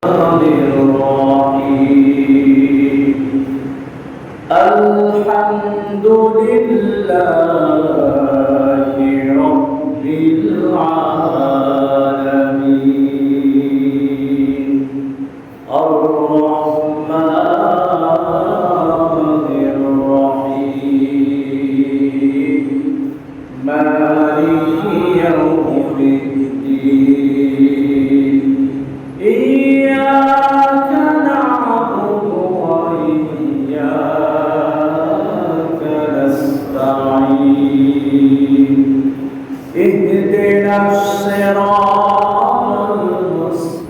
الحمد لله رب العالمين الرحمن الرحيم مالك يوم الدين إياك نعبد وإياك نستعين اهدنا الصراط المستقيم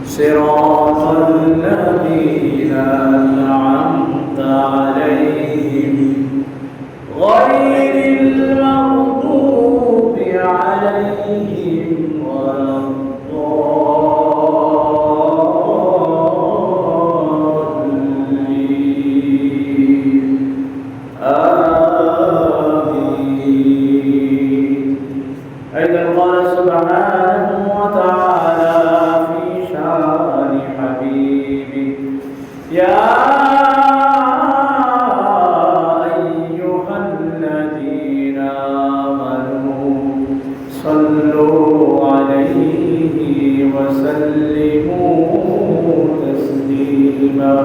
صراط الذين أنعمت عليهم غير المغضوب عليهم ولا الضالين آمين. أيضا قال سبحانه وتعالى في شان حبيبه يا أيها الذين آمنوا صلوا عليه وسلموا تسليما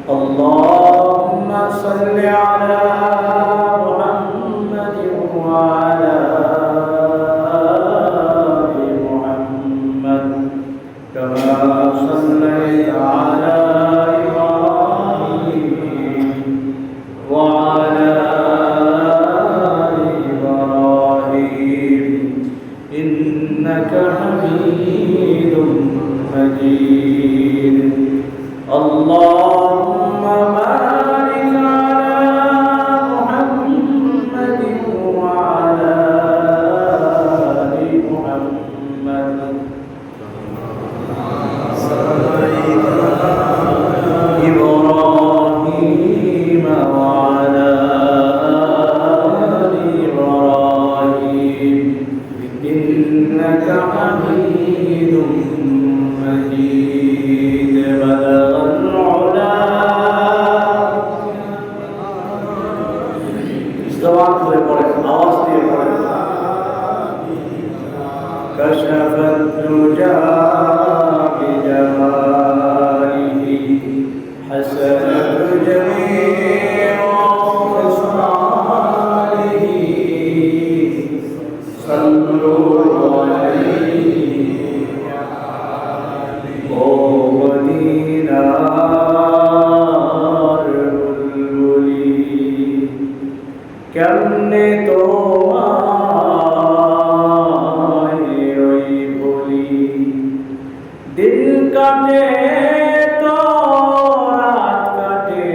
اللهم صل على محمد وعلى آل محمد كما صليت على إبراهيم وعلى آل إبراهيم إنك حميد مجيد اللهم بارك على محمد وعلى آل محمد إبراهيم وعلى آل إبراهيم إنك حميد مجيد بلغ العلا استوى করে পড়েন আওয়াজ দিয়ে পড়েন كشف الدجى بجماله حسنت جميع خصاله صلوا عليه মদিনার বুলবুলি কেমনে তোমায় ওই বলি দিন কাটে তো রাত কাটে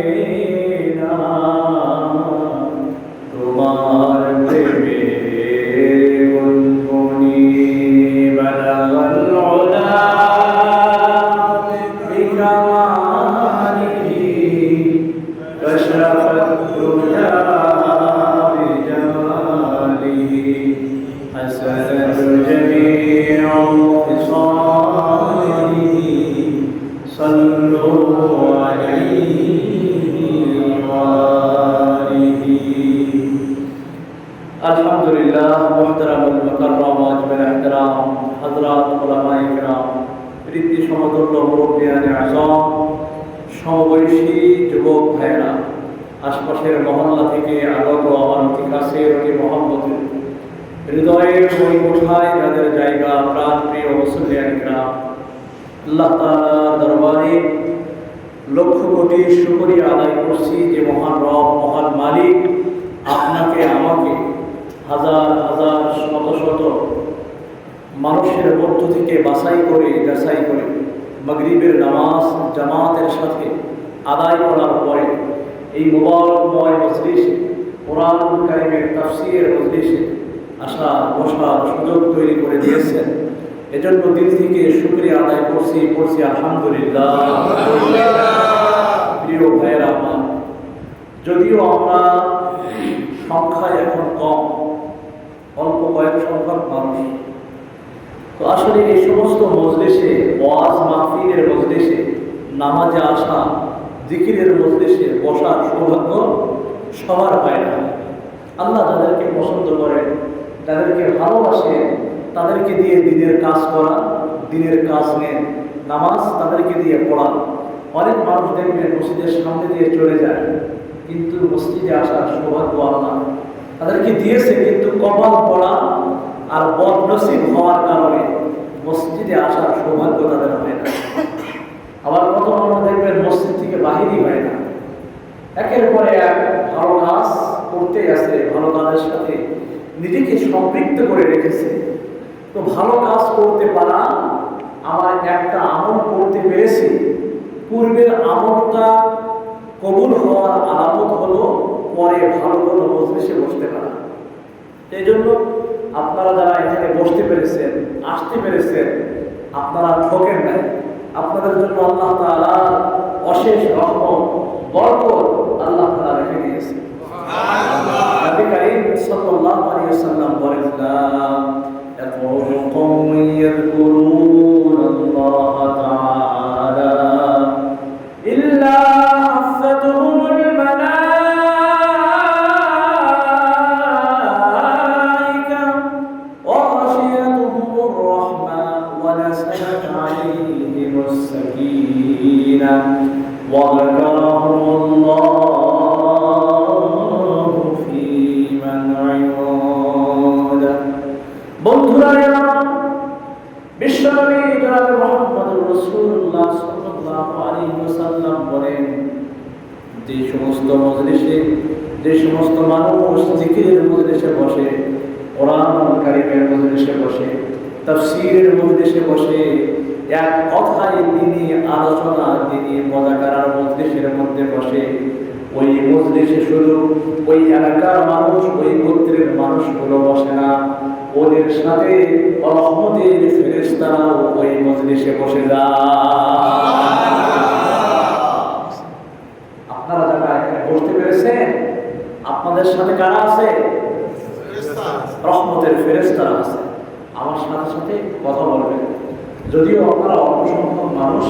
না তোমার প্রেমে গুনগুনি বালাগাল উলা বিকামালিহি কাশাফাত দুজা বিজামালিহি حسنت جميع خصاله صلوا عليه وآله الحمد لله محترم المكرم واجب الاحترام حضرات علماء کرام প্রীতি সমতুল্য মুরব্বিয়ানে আযম সমবয়সী যুবক ভাইরা আশপাশের মহল্লা থেকে আগত আমার অতি কাছের অতি মহব্বতের হৃদয়ের ওই কোঠায় যাদের জায়গা প্রাণ প্রিয় মুসলিয়ান کرام আল্লাহ তাআলার দরবারে লক্ষ কোটি শুকরিয়া আদায় করছি যে মহান রব মহান মালিক আপনাকে আমাকে হাজার হাজার শত শত মানুষের মধ্য থেকে বাছাই করে যাচাই করে মাগরিবের নামাজ জামাতের সাথে আদায় করার পরে এই মুবারকময় মজলিসে কোরআনুল কারীমের তাফসীরের মজলিসে আসা বসার সুযোগ তৈরি করে দিয়েছেন এজন্য দিল থেকে শুকরিয়া আদায় করছি আলহামদুলিল্লাহ। প্রিয় ভাইয়েরা আমার, যদিও আমরা সংখ্যায় এখন কম, অল্প কয়েক সংখ্যক মানুষ, তো আসলে এই সমস্ত মজলিসে, ওয়াজ মাহফিলের মজলিসে, নামাজে আসা, জিকিরের মজলিসে বসার সৌভাগ্য সবার হয় না। আল্লাহ যাদেরকে পছন্দ করেন, যাদেরকে ভালোবাসেন, তাদেরকে দিয়ে দিনের কাজ করা, দিনের কাজ নেন, নামাজ তাদেরকে দিয়ে পড়া। অনেক মানুষ দেখবেন মসজিদের সামনে দিয়ে চলে যায়, কিন্তু মসজিদে আসার সৌভাগ্য আল্লাহ তাদেরকে দিয়েছে, কিন্তু কপাল পড়া আর বদনসিব হওয়ার কারণে মসজিদে আসার সৌভাগ্য তাদের হয় না। আবার কত মানুষ দেখবেন মসজিদ থেকে বাহিরই হয় না, একের পরে এক ভালো কাজ করতে আছে, ভালো কাজের সাথে নিজেকে সম্পৃক্ত করে রেখেছে। তো ভালো কাজ করতে পারা, আমার একটা আমল করতে পেরেছি, পূর্বের আমলটা কবুল হওয়ার আলামত হলো পরে ভালো কোনো মজলিসে বসতে পারা। এই জন্য আপনারা যারা এখানে বসতে পেরেছেন, আসতে পেরেছেন, আপনারা ঠকেন নাই। আপনাদের জন্য আল্লাহ তাআলার অশেষ রহমত, বরকত আল্লাহ তাআলা রেখে দিয়েছে। নবী করিম সাল্লাল্লাহু আলাইহি ওয়াসাল্লাম বলেন, ইয়াকুলু কওমুন ইয়াযকুরুনাল্লাহ তাআলা ইল্লা হাফাতুহুমুল মালায়েকা ওয়া গাশিয়াতুহুমুর রাহমা ওয়া নাযাlat আলাইহিমুস সাকিনাহ ওয়া যাকারাহুমুল্লাহু ফী মান ইনদা। বন্ধুরা, বিশ্বনবী জনাব মুহাম্মদুর রাসূলুল্লাহ সাল্লাল্লাহু আলাইহি ওয়াসাল্লাম বলেন, যে সমস্ত মজলিসে, যে সমস্ত মানুষ জিকিরের মজলিসে বসে, কোরআন কারীমের মজলিসে বসে, তাফসীরের মজলিসে বসে, এক কথায় দিনী আলোচনা, দিনী মুযাকারার মজলিসের মধ্যে বসে, ওই মজলিসে শুধু ওই এলাকার মানুষ, ওই গোত্রের মানুষগুলো বসে না, ওদের সাথে রহমতের ফেরেশতারাও ওই মজলিসে বসে যায়। আপনারা যারা এখানে বসতে পেরেছেন, আপনাদের সাথে কারা আছে? রহমতের ফেরেশতারা আছে। আমার সাথে সাথে কথা বলবেন। যদিও আপনারা অল্প সংখ্যক মানুষ,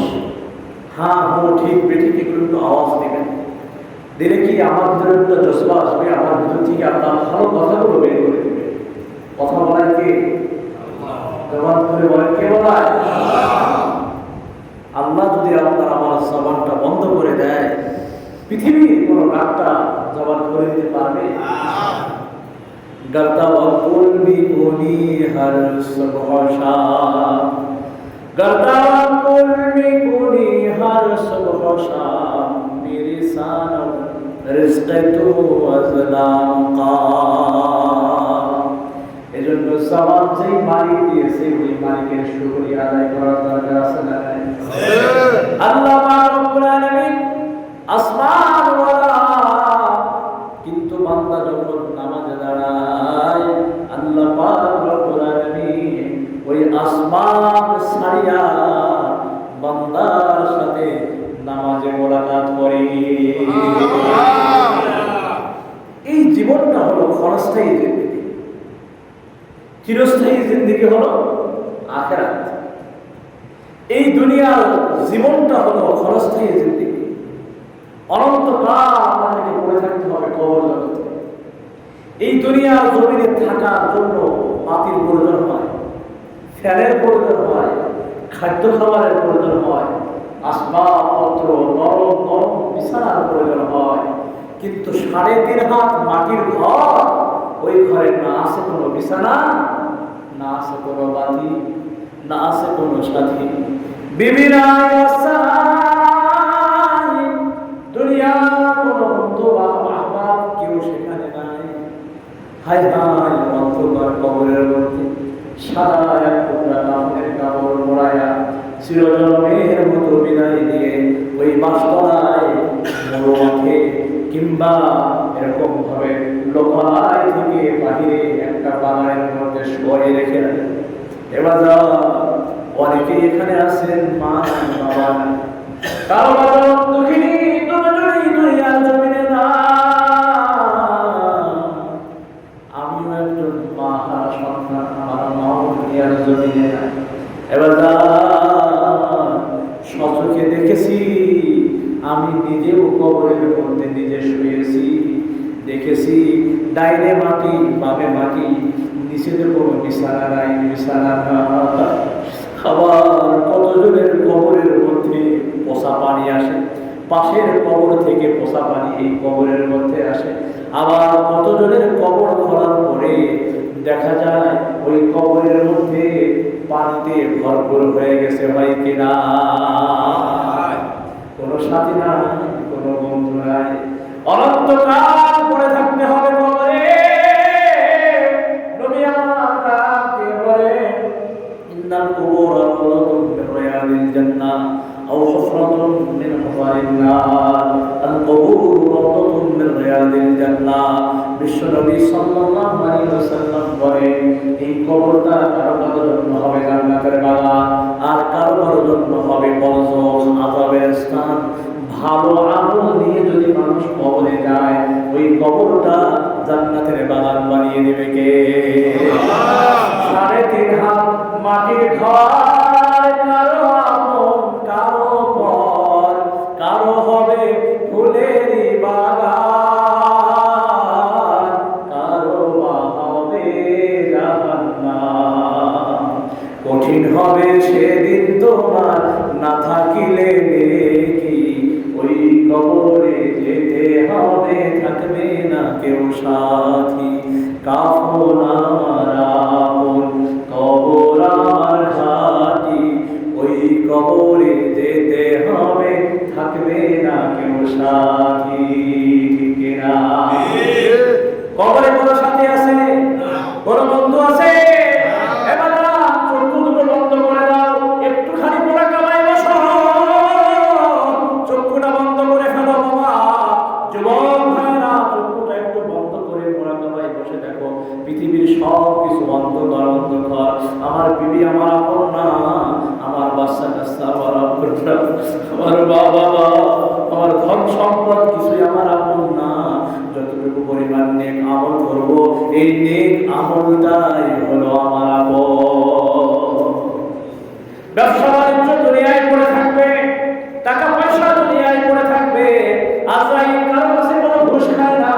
হ্যাঁ হো ঠিক বেঠিক একটু আওয়াজ দেবেন, দিলে কি আমার ভিতরে একটা জজবা আসবে, আমার ভিতর থেকে আপনার ভালো কথাগুলো বের করে দেবে। কথা বলার কে? জবান করে বলেন, কে বলায়? আল্লাহ যদি আপনার আমার জবানটা বন্ধ করে দেয়, পৃথিবীর কোন ডাক্তার জবান করে দিতে পারবে? গর্দাওয়াল বিকুনি হর সুবহশা, গর্দাওয়াল বিকুনি হর সুবহশা, মেরি সানো রিজকে তু আজলাম কা। এজন্য জবান যেই মালিক দিয়েছে, ওই মালিকের শুকরিয়া আদায় করার দরকার আছে না? আল্লাহ পাক রব্বুল আলামিন আসমান ওয়ালা, কিন্তু বান্দা যখন নামাজে দাঁড়ায়, আল্লাহ পাক রব্বুল আলামিন ওই আসমান ছাড়িয়া বান্দার সাথে নামাজে মোলাকাত করে। এই জীবনটা হলো ক্ষণস্থায়ী জিন্দেগি, চিরস্থায়ী জিন্দেগি হলো আখিরাত। এই দুনিয়ার জীবনটা হলো ক্ষণস্থায়ী জিন্দেগি, অনন্তকাল আমাদেরকে পড়ে থাকতে হবে কবর জগতে। এই দুনিয়ার জমিনে থাকার জন্য মাটির প্রয়োজন হয়, ফ্যানের প্রয়োজন হয়, খাদ্য খাবারের প্রয়োজন হয়, আসবাবপত্র, নরম নরম বিছানার প্রয়োজন হয়, কিন্তু 3.5 হাত মাটির ঘর, ওই ঘরে না আছে কোনো বিছানা, না আছে কোনো বাতি, না আছে কোনো সাথী। বিবি নাই, দুনিয়ার কোনো বন্ধু বাহবাব কেউ সেখানে নাই। হায় হায়, অন্ধকার কবরের মধ্যে সাদা এক টুকরা কাফনের কাপড় মোড়ায়া চিরজন্মের মতো বিদায় দিয়ে ওই বাসতলায়, মরু মাঠে, কিংবা এরকম ভাবে লোকালয় থেকে বাহিরে একটা বাগানের মধ্যে শুয়ে রেখে দেয়। এবার অনেকে এখানে আছেন, মা বাবা কারো বাবা দুঃখিনী, দুজনেই দুনিয়ার জমিনে না। আমিও একজন মা হারা সন্তান, আমার মাও দুনিয়ার জমিনে এবার সচক্ষে দেখেছি, আমি নিজেও কবরের মধ্যে নিজে শুয়েছি, দেখেছি ডাইনে মাটি বামে মাটি, নিচেতে কোনো বিছানা নাই, বিছানা না। আবার কতজনের কবরের মধ্যে পোষা পানি আসে, পাশের কবর থেকে পোষা পানি এই কবরের মধ্যে আসে। আবার কতজনের কবর খোলার পরে দেখা যায় ওই কবরের মধ্যে পানিতে ভরপুর হয়ে গেছে, হয় কিনা? কোনো সাথী নাই, কোনো বন্ধু নাই, অনন্তকাল পড়ে থাকতে হবে কবরে। নবী আমার ডাক দিয়ে বলেন, ইন্নাল কুবুর রাওদাতুম মিন রিয়াদিল জান্নাহ আও হুফরাতুম মিন হুফারিন নার। আল কুবুর রাওদাতুম মিন রিয়াদিল জান্নাহ। বিশ্বনবী সাল্লাল্লাহু আলাইহি ওয়াসাল্লাম বলেন, এই কবরটা কারো কারো জন্য হবে জান্নাতের বাগান, আর কারো কারো জন্য হবে বরজখ, আযাবের স্থান। ভালো আমল নিয়ে যদি মানুষ কবরে যায়, ওই কবরটা জান্নাতের বাগান বানিয়ে দেবে কে? 3.5 হাত মাটির ঘর, কারো আপন কারো পর, কারো হবে ফুলের বাগান, কারো হবে জাহান্নাম। কঠিন হবে সেদিন তোমার না থাকিলে নেকি, ওই কবরে যেতে হবে, থাকবে না কেউ সাথী। কাফন আমার আপন, কবর আমার ঘাটি, ওই কবরে যেতে হবে, থাকবে না কেউ সাথী। ঠিক কিনা? কবরে কোনো সাথী আছে? কোনো বন্ধু আছে? এবার চক্ষু দুটো বন্ধ করে দাও, একটুখানি পোড়া কামায় বসো, চক্ষুটা বন্ধ করে ফেলো বাবা। যুবক ভাইরা, চক্ষুটা একটু বন্ধ করে পোড়া কামায় বসে দেখো, পৃথিবীর সব কিছু অন্ধকার অন্ধকার। আমার বিবি আমার আপন না, আমার বাচ্চা কাচ্চা আমার আপন না, আমার বাবা আমার ধন সম্পদ কিছুই আমার আপন না। যতটুকু পরিমাণ নেক আমল করবো, এই নেক আমলটাই হলো আমার আপন। ব্যবসা বাণিজ্য দুনিয়ায় পড়ে থাকবে, টাকা পয়সা দুনিয়ায় পড়ে থাকবে, আজরাইল কারো কাছে কোনো ঘুষ খায় না,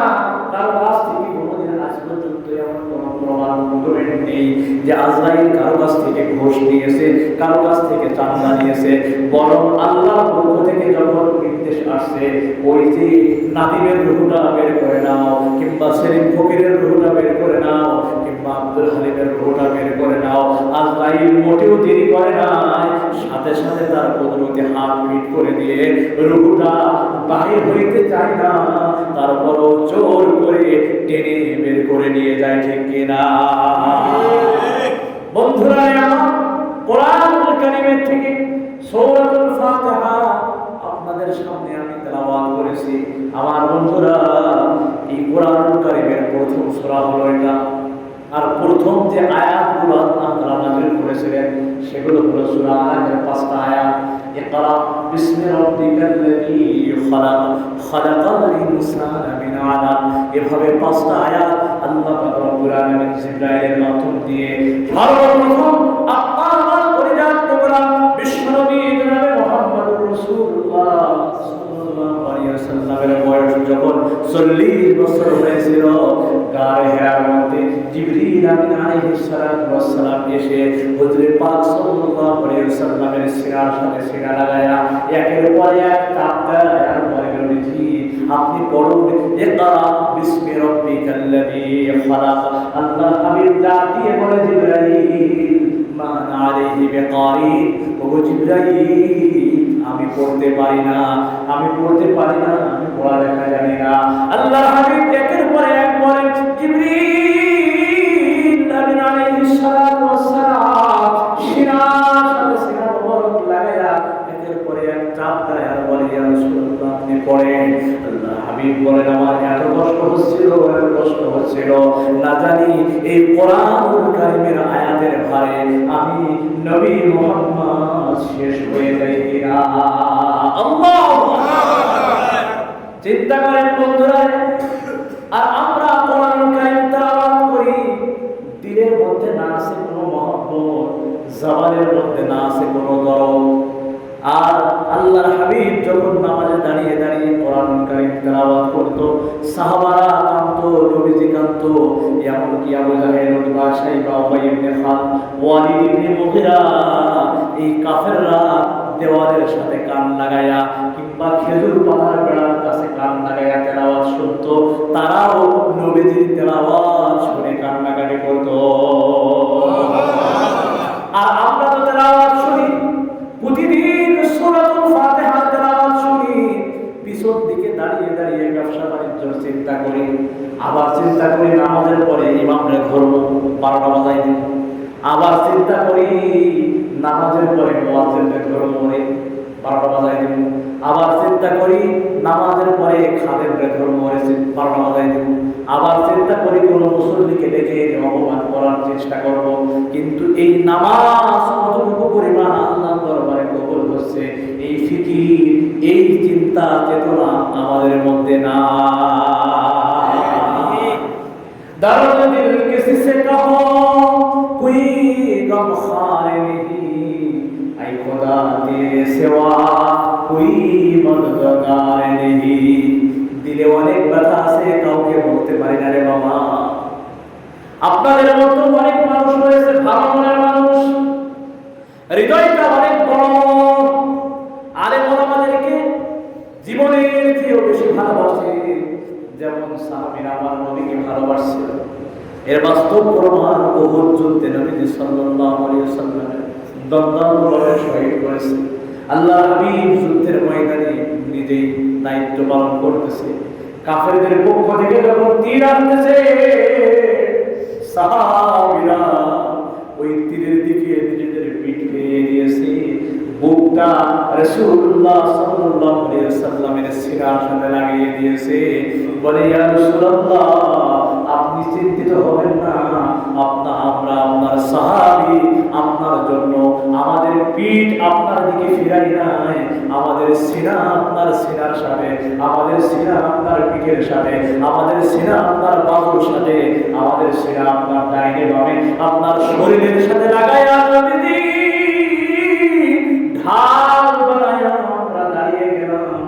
কারো কাছ থেকে কোনোদিন আজ পর্যন্ত এমন কোনো প্রমাণ ডকুমেন্ট নেই যে আজরাইল কারো কাছ থেকে ঘুষ নিয়েছে, কারো কাছ থেকে চাঁদা নিয়েছে। বরং আল্লাহর পক্ষ থেকে যখন নির্দেশ আসছে, ওই যে নাদিমের রুহুটা বের করে নাও, কিংবা সেলিম ফকিরের রুহুটা বের করে নাও, কিংবা আব্দুল হালিমের রুহুটা বের করে নাও, আজরাইল মোটেও দেরি করে নাই, সাথে সাথে তার কুদরতে হাত পিট করে দিয়ে রুহুটা বাহির হইতে চায় না, তারপরও জোর করে টেনে বের করে নিয়ে যায়। ঠিক কিনা? বন্ধুরা, কোরআনুল কারীমের থেকে সূরাতুল ফাতিহা আপনাদের সামনে আমি তেলাওয়াত করেছি। আমার বন্ধুরা, এই কোরআনুল কারীমের প্রথম সূরা হলো এটা, আর প্রথম যে আয়াতগুলো আল্লাহ নাযিল করেছিলেন সেগুলো হলো সূরা আলাকের 5টা আয়াত। ইকরা বিসমি রাব্বিকাল্লাযী খালাক, খালাকাল ইনসানা মিন আলাক। এভাবে 5টা আয়াত আল্লাহ পাক রব্বুল আলামিন জিবরাইলের মাধ্যম দিয়ে সর্বপ্রথম আপনার পরিজাত প্রোগ্রাম বিশ্বনবী জনাবে মুহাম্মদুর রাসূলুল্লাহ সাল্লাল্লাহু আলাইহি ওয়াসাল্লামের বয়স যখন 40 বছর হয়েছিল, গায়ে হেরার মধ্যে জিবরিল আমিন আলাইহিস সালাতু ওয়াস সালাম এসে হযরত পাক সাল্লাল্লাহু আলাইহি ওয়াসাল্লামের সিনার সাথে সিনা লাগায়া একের পর এক চাপটা আর পরে বলেছি, আপনি পড়ুন ইকরা বিসমি রাব্বিকাল্লাযী খালাক। আল্লাহ হাবিব ডাক দিয়ে বলে, জিবরাইল মা আনা আলাইহি বিকারি, ও জিবরাইল আমি পড়তে পারি না, আমি পড়তে পারি না, আমি পড়ালেখা জানি না। আল্লাহ হাবিব একের পর এক বলেন, জিবরিল আমিন আলাইহিস সালাতু ওয়াস সালাম সিনার সাথে সিনা মোবারক লাগায়া একের পর এক চাপ দেয় আর বলে, ইয়া রাসূলুল্লাহ আপনি পড়েন। আল্লাহ হাবিব বলেন, আমার এত কষ্ট হচ্ছিল, না জানি এই কোরআনুল কারীমের আয়াতের ভারে আমি নবী মুহাম্মদ শেষ হয়ে যাই কিনা। আল্লাহু আকবার। চিন্তা করেন বন্ধুরা, আর আমরা কোরআনুল কারীম তেলাওয়াত করি, দিলের মধ্যে না আছে কোনো মহব্বত, জবানের মধ্যে না আছে কোনো দরদ। আর আল্লাহর হাবিব যখন নামাজে দাঁড়িয়ে দাঁড়িয়ে কোরআন কারীম তেলাওয়াত করত, সাহাবারা কাঁদতো, নবীজি কাঁদতো। এমনকি আবু জাহেল, উতবা, শাইবা, উবাই ইবনে খালদ, ওয়ালিদ ইবনে মুগীরা, এই কাফেররা দেওয়ালের সাথে কান লাগায়া কিংবা খেজুর পাতার বেড়ার কাছে কান লাগায়া তেলাওয়াত শুনতো। তারাও নবীজির তেলাওয়াত শুনে কান্নাকাটি করতো। আর আমরা তো তেলাওয়াত শুনি, প্রতিদিন সূরাতুল ফাতিহা তেলাওয়াত শুনি, পিছন দিকে দাঁড়িয়ে দাঁড়িয়ে ব্যবসা বাণিজ্যের চিন্তা করি, আবার চিন্তা করি নামাজের পরে ইমামরে ধরবো, 12টা বাজাই দিই, আবার চিন্তা করি নামাজের পরে মুয়াজ্জিনকে ধরবো, 12টা বাজাই দিব, আবার চিন্তা করি নামাজের পরে খাদেমরে ধরবো, 12টা বাজাই দিব, আবার চিন্তা করি কোনো মুসল্লিকে ডেকে অপমান করার চেষ্টা করব। কিন্তু এই নামাজ কতটুকু পরিমাণ আল্লাহর দরবারে কবুল হচ্ছে, এই ফিকির, এই চিন্তা চেতনা আমাদের মধ্যে না। दर्द दिल किसी से कहो कोई गम खार नहीं, ऐ खुदा तेरे सिवा कोई मददगार नहीं। দিলে অনেক ব্যথা আছে, কাউকে বলতে পারি না রে বাবা। আপনাদের মতো অনেক মানুষ রয়েছে, ভালো মনের মানুষ, হৃদয়টা অনেক বড়, আরে আমাদেরকে জীবনের চেয়েও বেশি ভালোবাসে, যেমন সাহাবীরা আমার নবীকে ভালোবাসছিল। এর বাস্তব প্রমাণ উহুদ যুদ্ধে নবীজি সাল্লাল্লাহু আলাইহি ওয়াসাল্লাম দন্দানুভাবে শহীদ করেছে। আল্লাহর হাবিব যুদ্ধের ময়দানে নিজেই দায়িত্ব পালন করতেছে। কাফেরদের পক্ষ থেকে যখন তীর আসতেছে, সাহাবীরা ওই তীরের দিকে নিজেদের পিঠ ফিরিয়ে দিয়েছে, বুকটা রাসূলুল্লাহ সাল্লাল্লাহু আলাইহি ওয়াসাল্লামের সিনার সাথে লাগিয়ে দিয়েছে। বলে, ইয়া রাসূলুল্লাহ, আপনি চিন্তিত হবেন না, আমরা আপনার সাহাবী, আপনার জন্য আমাদের পিঠ আপনার দিকে ফিরাই নাই, আমাদের সিনা আপনার সিনার সাথে, আমাদের সিনা আপনার পিঠের সাথে, আমাদের সিনা আপনার বাহুর সাথে, আমাদের সিনা আপনার ডাইনে বামে আপনার শরীরের সাথে লাগায়া নবীজি ঢাল বানায়া আমরা দাঁড়িয়ে গেলাম।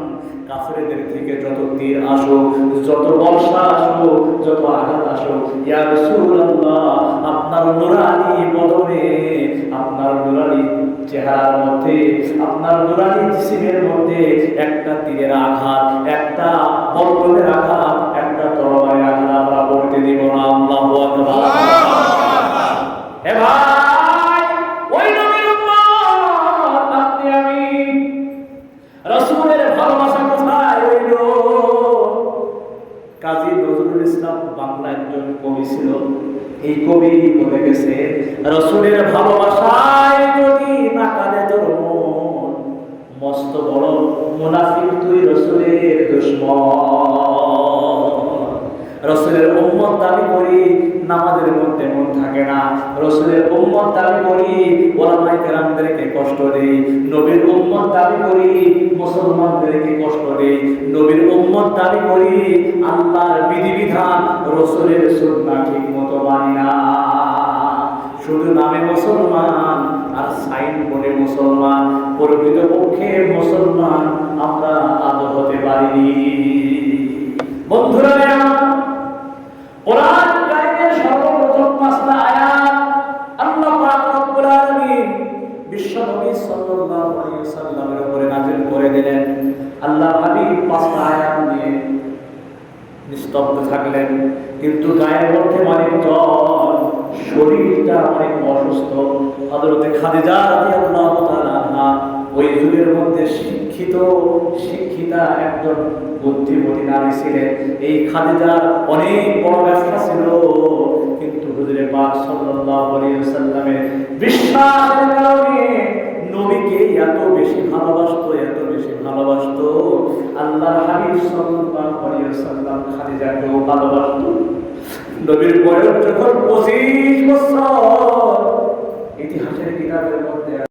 কাফেরদের থেকে যত তীর আসুক, যত বর্ষা আসুক, যত আঘাত আসুক, ইয়া রাসূলুল্লাহ, আপনার নুরানি বদনে, আপনার নুরানি চেহারার মধ্যে, আপনার নুরানি জিসিমের মধ্যে একটা তীরের আঘাত, একটা বর্তনের আঘাত, একটা তরবারির আঘাত আমরা করতে দিব না। আল্লাহু আকবার। হে ভাই, ওই নবীর উম্মত আপনি আমি, রাসূলের ভালোবাসা কোথায় হইল? কাজী নজরুল ইসলাম বাংলা একজন কবি ছিল। এই কবি বলে গেছে, রাসূলের ভালোবাসায় যদি না কাঁদে তোর মন, মস্ত বড় মুনাফিক তুই রাসূলের দুশমন। রাসূলের উম্মত দাবি করি, নামাজের মধ্যে মন থাকে না। রাসূলের উম্মত দাবি করি, ওলামায়ে কেরামদেরকে কষ্ট দেই। নবীর উম্মত দাবি করি, মুসলমানদেরকে কষ্ট দেই। নবীর উম্মত দাবি করি, আল্লাহর বিধিবিধান, রাসূলের সুন্নাহ ঠিকমতো মানি না। শুধু নামে মুসলমান আর সাইন বলে মুসলমান, প্রকৃতপক্ষে মুসলমান আমরা আদৌ হতে পারিনি। বন্ধুরা, কোরআন কারীমের সর্বপ্রথম 5টা আয়াত আল্লাহ পাক রব্বুল আলামিন বিশ্ব নবী সাল্লাল্লাহু আলাইহি ওয়াসাল্লামের উপরে নাযিল করে দিলেন। আল্লাহ হাবিব 5টা আয়াত নিয়ে নিস্তব্ধ থাকলেন, কিন্তু গায়ের মধ্যে অনেক জ্বর, শরীরটা অনেক অসুস্থ। হযরতে খাদিজা রাদিয়াল্লাহু তাআলা আনহা ওই যুগের মধ্যে শিক্ষিতা একজন বুদ্ধিমতী নারী ছিলেন। এই খাদিজার অনেক বড় ব্যবসা ছিল, কিন্তু হুজুরে পাক সাল্লাল্লাহু আলাইহি ওয়াসাল্লামের বিশ্বাসের কারণে নবীকে এত বেশি ভালোবাসতো, এত বেশি ভালোবাসতো, আল্লাহর হাবিব সাল্লাল্লাহু আলাইহি ওয়াসাল্লাম খাদিজাকেও ভালোবাসতো। নবীর বয়স যখন 25 বছর, ইতিহাসের কিতাবের মধ্যে